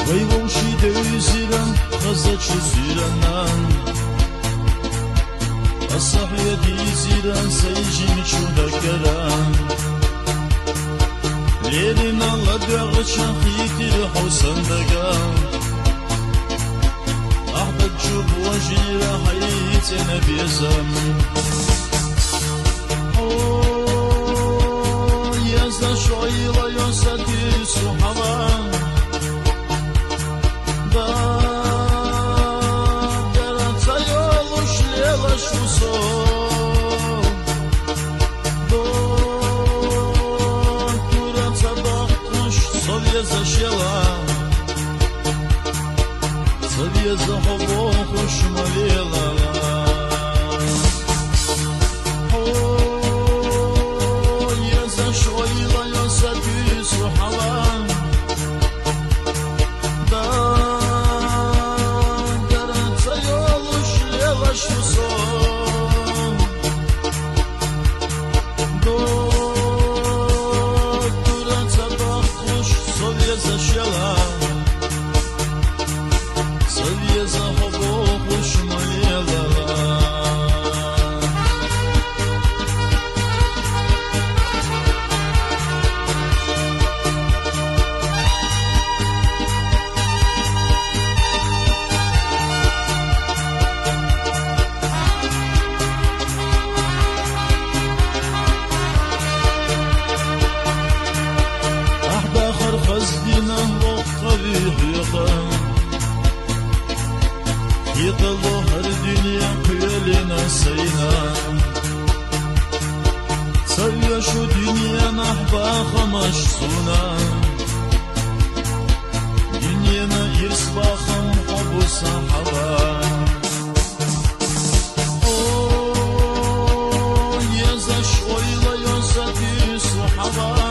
ويوشي دوزيرا خزج زيرا الصحية دي زيرا سيجي شو ذكرا ليلنا الله بيغشا خيتي الحسن دقا أحبت جوب وجيرا حياتي نبي زمن يزا شويلة يسدي سحبا Sobie zachował szmaliela ja zaszłoila ja sobie słuchała da garanta yoluş lełaś so do duranta bakmış sobie zaşela sobie zachował szmaliela خزدنا وقبيح يقام يطلع الدنيا قيلنا سينا سوي شو دنيا نحبا خمش سونا دنيانا يرسبا خم حب صحبا يزا شويلا يزا صحبا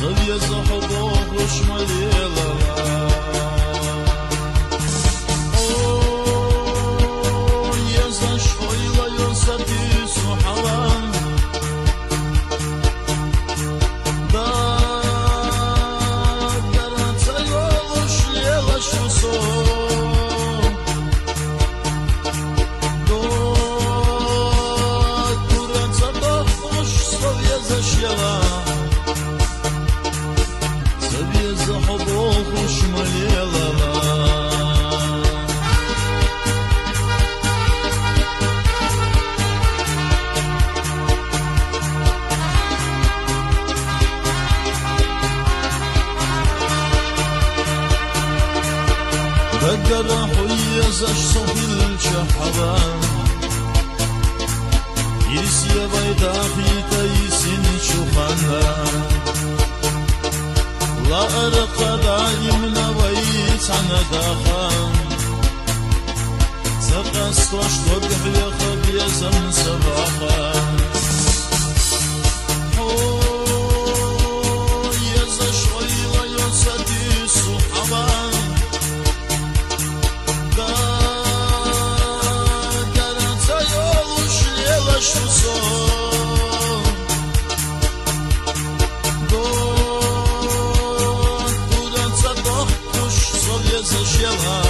sobie zachował szmaliela ja zaszłoila ja sobie słuchała da garanta yoluş lełaś so do duranta bakmış sobie zaşela sobie zachował szmaliela بقرا حوية زش صهيل شحبان يرسي بيداخي تيسين شخانا لا أرقى دائمنا ويت عنا داخان سقس واشتبح يخب يزم سباخا يزا شويلا يسدي صحبان دا garanta yoluş lełaś so zaşela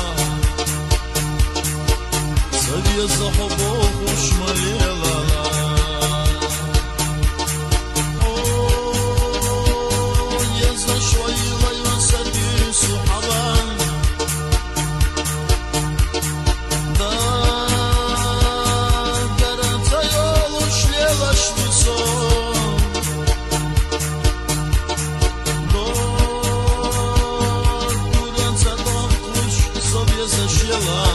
sobie zachował szmaliela ja zaszłoila ja sobie słuchała da garanta yoluş lełaś so zaşela